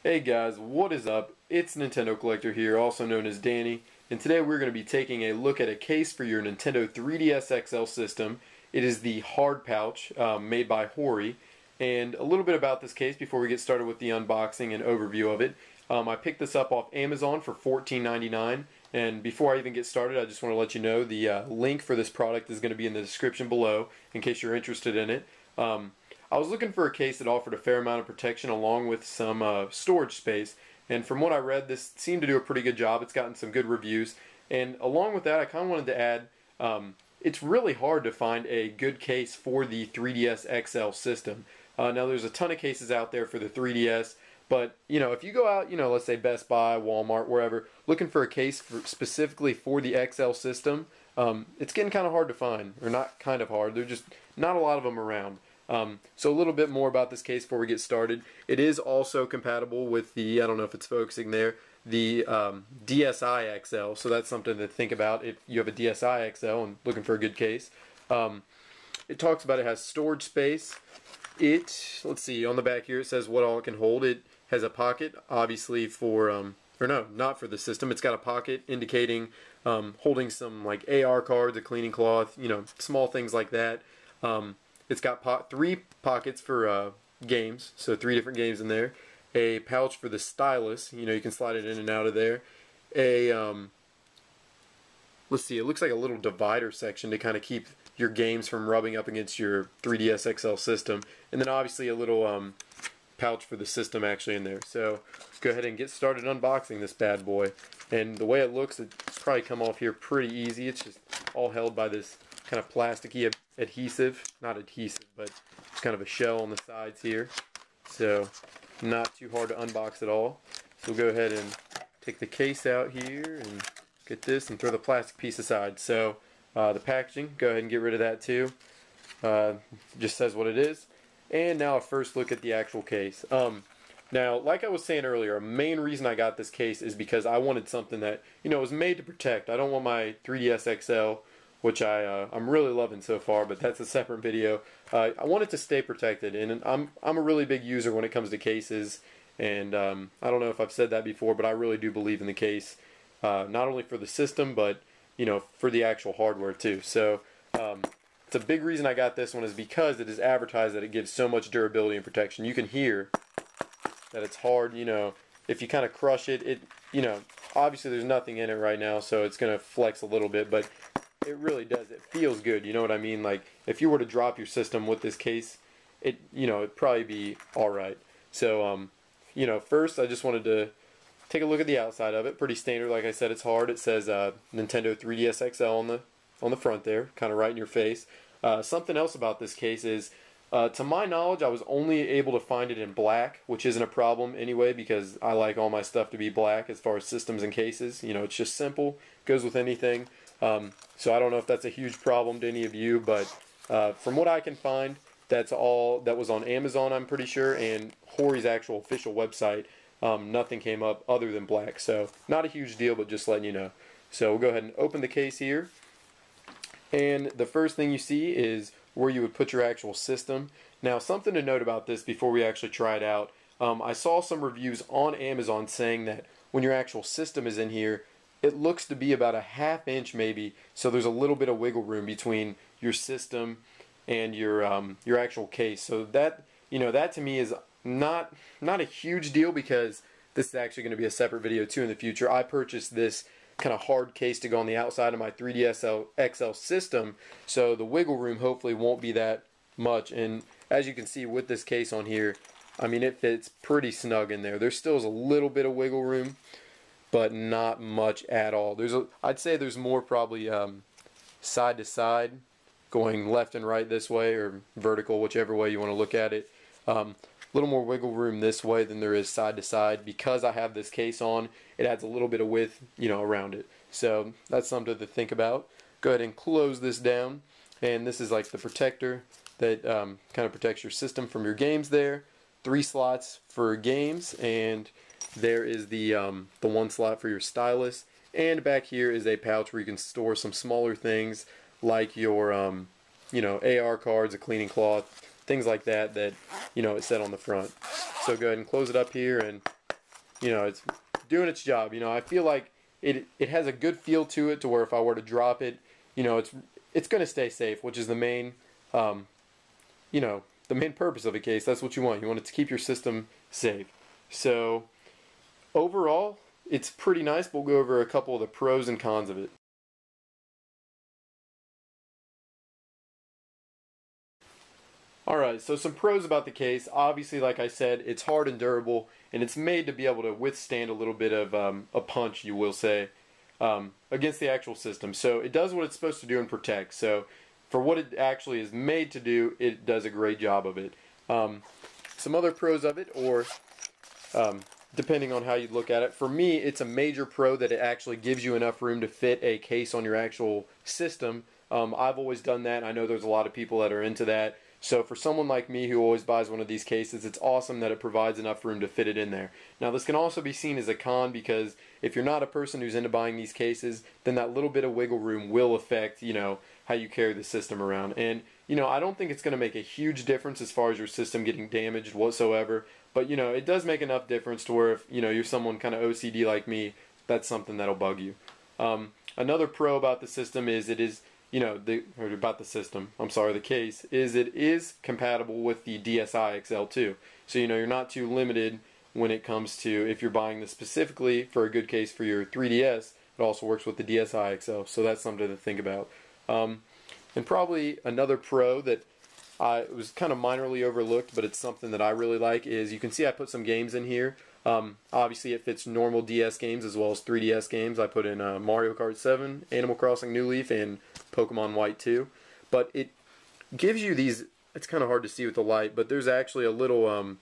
Hey guys, what is up? It's Nintendo Collector here, also known as Danny, and today we're going to be taking a look at a case for your Nintendo 3DS XL system. It is the hard pouch made by Hori, and a little bit about this case before we get started with the unboxing and overview of it. I picked this up off Amazon for $14.99, and before I even get started, I just want to let you know the link for this product is going to be in the description below in case you're interested in it. I was looking for a case that offered a fair amount of protection along with some storage space, and from what I read, this seemed to do a pretty good job. It's gotten some good reviews, and along with that, I kind of wanted to add, it's really hard to find a good case for the 3DS XL system. Now, there's a ton of cases out there for the 3DS, but, you know, if you go out, let's say Best Buy, Walmart, wherever, looking for a case specifically for the XL system, it's getting kind of hard to find, or not kind of hard, there's just not a lot of them around. So a little bit more about this case before we get started. It is also compatible with the, I don't know if it's focusing there, the DSi XL, so that's something to think about if you have a DSi XL and looking for a good case. It talks about it has storage space. Let's see, on the back here it says what all it can hold. It has a pocket, obviously for, or no, not for the system. It's got a pocket indicating holding some like AR cards, a cleaning cloth, small things like that. It's got 3 pockets for games, so 3 different games in there. A pouch for the stylus, you can slide it in and out of there. Let's see, it looks like a little divider section to kind of keep your games from rubbing up against your 3DS XL system. And then obviously a little pouch for the system actually in there. So let's go ahead and get started unboxing this bad boy. And the way it looks, it's probably come off here pretty easy. It's just all held by this kind of plasticky adhesive, not adhesive, but it's kind of a shell on the sides here, so not too hard to unbox at all. So we'll go ahead and take the case out here and get this and throw the plastic piece aside. So the packaging, go ahead and get rid of that too. Just says what it is. And now a first look at the actual case. Now, like I was saying earlier, a main reason I got this case is because I wanted something that was made to protect. I don't want my 3DS XL, which I'm really loving so far, but that's a separate video. I want it to stay protected, and I'm a really big user when it comes to cases, and I don't know if I've said that before, but I really do believe in the case, not only for the system, but for the actual hardware too. So it's a big reason I got this one is because it is advertised that it gives so much durability and protection. You can hear that it's hard, if you kind of crush it, obviously there's nothing in it right now, so it's going to flex a little bit, but it really does. It feels good. You know what I mean? Like, if you were to drop your system with this case, it'd probably be alright. So, first I just wanted to take a look at the outside of it. Pretty standard. Like I said, it's hard. It says Nintendo 3DS XL on the front there, kind of right in your face. Something else about this case is, to my knowledge, I was only able to find it in black, which isn't a problem anyway, because I like all my stuff to be black as far as systems and cases. It's just simple. Goes with anything. So I don't know if that's a huge problem to any of you, but from what I can find, that's all that was on Amazon, I'm pretty sure, and Hori's actual official website, nothing came up other than black. So not a huge deal, but just letting you know. So we'll go ahead and open the case here. And the first thing you see is where you would put your actual system. Now, something to note about this before we actually try it out. I saw some reviews on Amazon saying that when your actual system is in here, it looks to be about a ½ inch maybe, so there's a little bit of wiggle room between your system and your actual case. So that that to me is not a huge deal, because this is actually going to be a separate video too in the future. I purchased this kind of hard case to go on the outside of my 3DS XL system, so the wiggle room hopefully won't be that much. And as you can see with this case on here, I mean, it fits pretty snug in there. There still is a little bit of wiggle room, but not much at all. I'd say there's more probably side to side, going left and right this way, or vertical, whichever way you want to look at it. A little more wiggle room this way than there is side to side. Because I have this case on, it adds a little bit of width, around it. So that's something to think about. Go ahead and close this down, and this is like the protector that kind of protects your system from your games there. 3 slots for games, and there is the one slot for your stylus, and back here is a pouch where you can store some smaller things like your AR cards, a cleaning cloth, things like that it said on the front. So go ahead and close it up here, and you know, it's doing its job. You know, I feel like it has a good feel to it, to where if I were to drop it, you know, it's going to stay safe, which is the main, you know, the main purpose of a case. That's what you want. You want it to keep your system safe. So overall, it's pretty nice. We'll go over a couple of the pros and cons of it. Alright, so some pros about the case. Obviously, like I said, it's hard and durable, and it's made to be able to withstand a little bit of a punch, you will say, against the actual system. So it does what it's supposed to do and protect. So for what it actually is made to do, it does a great job of it. Some other pros of it, or depending on how you look at it, for me, it's a major pro that it actually gives you enough room to fit a case on your actual system. I've always done that. I know there's a lot of people that are into that. So for someone like me who always buys one of these cases, it's awesome that it provides enough room to fit it in there. Now this can also be seen as a con, because if you're not a person who's into buying these cases, then that little bit of wiggle room will affect, you know, how you carry the system around. And, you know, I don't think it's going to make a huge difference as far as your system getting damaged whatsoever. But, you know, it does make enough difference to where if, you know, you're someone kind of OCD like me, that's something that'll bug you. Another pro about the system is it is, you know, the case, is it is compatible with the DSi XL2. So, you know, you're not too limited when it comes to, if you're buying this specifically for a good case for your 3DS, it also works with the DSi XL. So that's something to think about. And probably another pro that was kind of minorly overlooked, but it's something that I really like, is you can see I put some games in here. Obviously it fits normal DS games as well as 3DS games. I put in Mario Kart 7, Animal Crossing New Leaf, and Pokemon White 2. But it gives you these, it's kind of hard to see with the light, but there's actually a little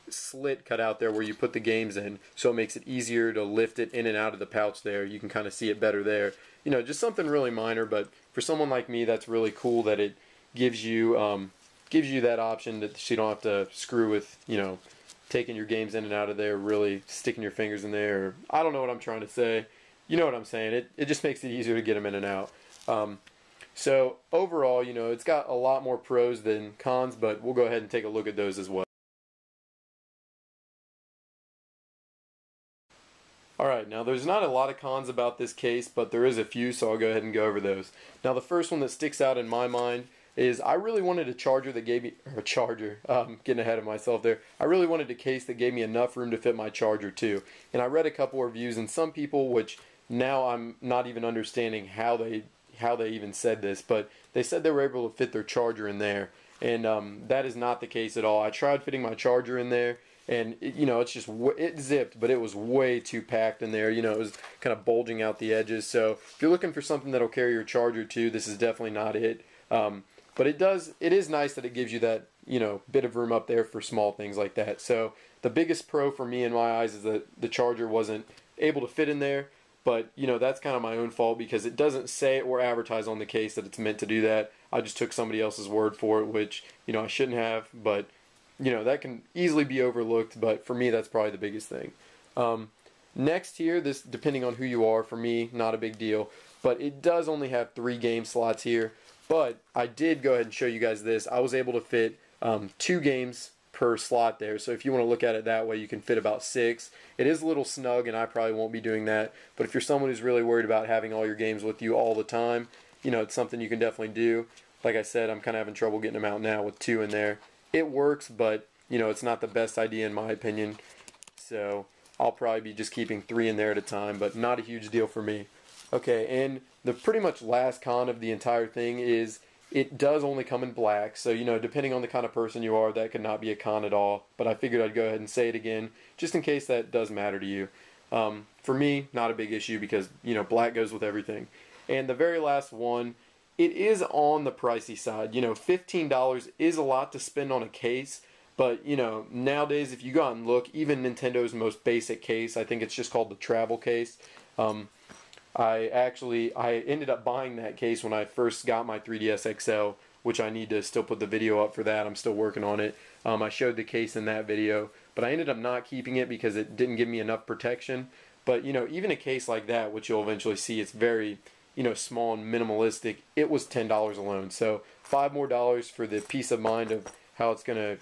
slit cut out there where you put the games in, so it makes it easier to lift it in and out of the pouch there. You can kind of see it better there. You know, just something really minor, but for someone like me, that's really cool that it gives you that option, that so you don't have to screw with, you know, taking your games in and out of there, really sticking your fingers in there. I don't know what I'm trying to say. You know what I'm saying. It just makes it easier to get them in and out. So overall, you know, it's got a lot more pros than cons, but we'll go ahead and take a look at those as well. Alright, now there's not a lot of cons about this case, but there is a few, so I'll go ahead and go over those. Now the first one that sticks out in my mind is I really wanted a charger that gave me, or a charger, getting ahead of myself there. I really wanted a case that gave me enough room to fit my charger too. And I read a couple reviews, and some people, which now I'm not even understanding how they even said this, but they said they were able to fit their charger in there. And that is not the case at all. I tried fitting my charger in there, and you know, it's just, it zipped, but it was way too packed in there. You know, it was kind of bulging out the edges. So if you're looking for something that'll carry your charger too, this is definitely not it. But it is nice that it gives you that, you know, bit of room up there for small things like that. So the biggest pro for me in my eyes is that the charger wasn't able to fit in there. But, you know, that's kind of my own fault, because it doesn't say or advertise on the case that it's meant to do that. I just took somebody else's word for it, which, you know, I shouldn't have. But, you know, that can easily be overlooked. But for me, that's probably the biggest thing. Next here, this, depending on who you are, for me, not a big deal. But it does only have 3 game slots here. But I did go ahead and show you guys this. I was able to fit 2 games per slot there. So if you want to look at it that way, you can fit about 6. It is a little snug, and I probably won't be doing that. But if you're someone who's really worried about having all your games with you all the time, you know, it's something you can definitely do. Like I said, I'm kind of having trouble getting them out now with 2 in there. It works, but, you know, it's not the best idea in my opinion. So I'll probably be just keeping 3 in there at a time, but not a huge deal for me. Okay, and the pretty much last con of the entire thing is it does only come in black. So, you know, depending on the kind of person you are, that could not be a con at all. But I figured I'd go ahead and say it again, just in case that does matter to you. For me, not a big issue, because, you know, black goes with everything. And the very last one, it is on the pricey side. You know, $15 is a lot to spend on a case. But, you know, nowadays, if you go out and look, even Nintendo's most basic case, I think it's just called the travel case. I ended up buying that case when I first got my 3DS XL, which I need to still put the video up for that. I'm still working on it. I showed the case in that video, but I ended up not keeping it because it didn't give me enough protection. But, you know, even a case like that, which you'll eventually see, it's very, you know, small and minimalistic, it was $10 alone. So $5 more for the peace of mind of how it's going to,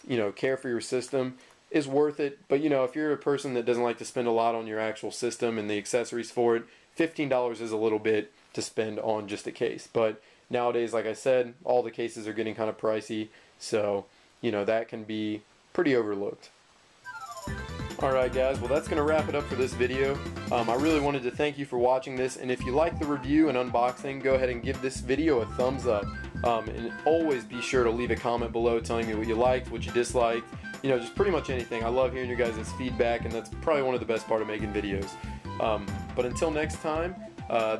you know, care for your system. is worth it. But you know, if you're a person that doesn't like to spend a lot on your actual system and the accessories for it, $15 is a little bit to spend on just a case. But nowadays, like I said, all the cases are getting kind of pricey, so you know that can be pretty overlooked. Alright guys, well that's going to wrap it up for this video. I really wanted to thank you for watching this, and if you like the review and unboxing, go ahead and give this video a thumbs up. And always be sure to leave a comment below telling me what you liked, what you disliked, you know, just pretty much anything. I love hearing your guys' feedback, and that's probably one of the best part of making videos. But until next time,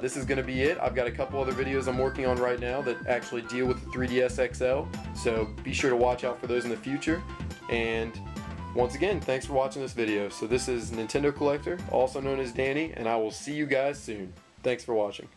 this is going to be it. I've got a couple other videos I'm working on right now that actually deal with the 3DS XL, so be sure to watch out for those in the future. And once again, thanks for watching this video. So this is Nintendo Collector, also known as Danny, and I will see you guys soon. Thanks for watching.